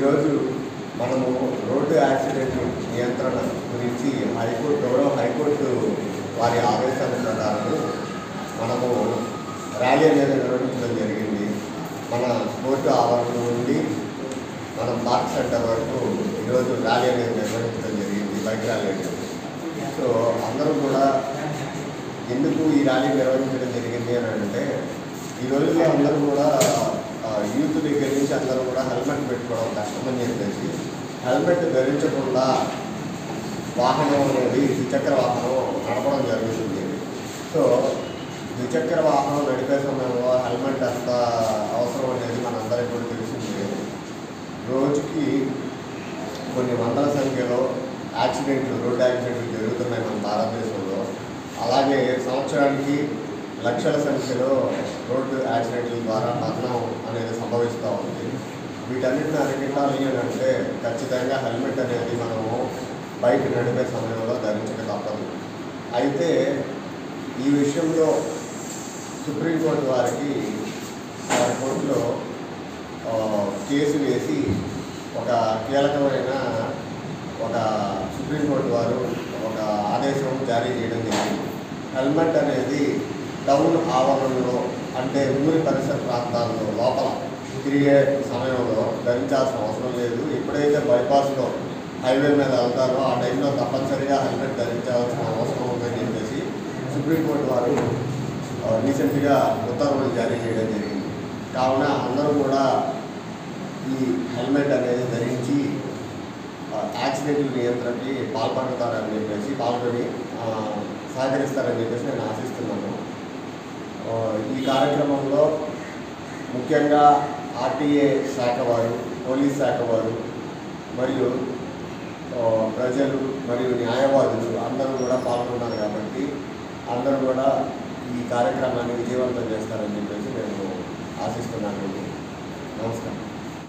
ఈరోజు మనము road accident నియంత్రణ గురించి గౌరవ హైకోర్టు వారి ఆదేశాల ప్రకారం మనము ర్యాలీ అనేది నిర్వహించడం జరిగింది. మన కోర్టు ఆవరణ నుండి మనం పార్క్ సెంటర్ వరకు ఈరోజు ర్యాలీ అనేది నిర్వహించడం జరిగింది, బైక్ ర్యాలీ అనేది. సో అందరూ కూడా ఎందుకు ఈ ర్యాలీ నిర్వహించడం జరిగింది అని అంటే, ఈ రోజుల్లో అందరూ కూడా యూత్ దగ్గర నుంచి అందరూ కూడా హెల్మెట్ పెట్టుకోవడం కష్టమని చెప్పేసి హెల్మెట్ ధరించకుండా వాహనం అనేది ద్విచక్ర వాహనం నడపడం జరుగుతుంది. సో ద్విచక్ర వాహనం నడిపే సమయంలో హెల్మెట్ అంత అవసరం అనేది మనందరికీ కూడా తెలిసింది. రోజుకి కొన్ని వందల సంఖ్యలో యాక్సిడెంట్లు, రోడ్డు యాక్సిడెంట్లు జరుగుతున్నాయి మన భారతదేశంలో. అలాగే సంవత్సరానికి లక్షల సంఖ్యలో రోడ్డు యాక్సిడెంట్ల ద్వారా మరణం అనేది సంభవిస్తూ ఉంది. వీటన్నిటిని అరికట్టాలి అని అంటే ఖచ్చితంగా హెల్మెట్ అనేది మనము బైక్ నడిపే సమయంలో ధరించక తప్పదు. అయితే ఈ విషయంలో సుప్రీంకోర్టు వారి కోర్టులో కేసు వేసి ఒక కీలకమైన సుప్రీంకోర్టు వారు ఒక ఆదేశం జారీ చేయడం జరిగింది. హెల్మెట్ అనేది టౌన్ ఆవరణలో అంటే ఊరి పరిసర ప్రాంతాల్లో లోపల తిరిగే సమయంలో ధరించాల్సిన అవసరం లేదు. ఎప్పుడైతే బైపాస్లో హైవే మీద వెళ్తారో ఆ టైంలో తప్పనిసరిగా హెల్మెట్ ధరించాల్సిన అవసరం ఉందని చెప్పేసి సుప్రీంకోర్టు వారు రీసెంట్గా ఉత్తర్వులు జారీ చేయడం జరిగింది. కావున అందరూ కూడా ఈ హెల్మెట్ అనేది ధరించి యాక్సిడెంట్ల నియంత్రణకి పాల్గొని సహకరిస్తారని చెప్పేసి నేను ఆశిస్తున్నాను. ఈ కార్యక్రమంలో ముఖ్యంగా ఆర్టీఏ శాఖ వారు, పోలీస్ శాఖ వారు మరియు ప్రజలు మరియు న్యాయవాదులు అందరూ కూడా పాల్గొన్నారు. కాబట్టి అందరూ కూడా ఈ కార్యక్రమాన్ని విజయవంతం చేస్తారని చెప్పేసి నేను ఆశిస్తున్నాను. నమస్కారం.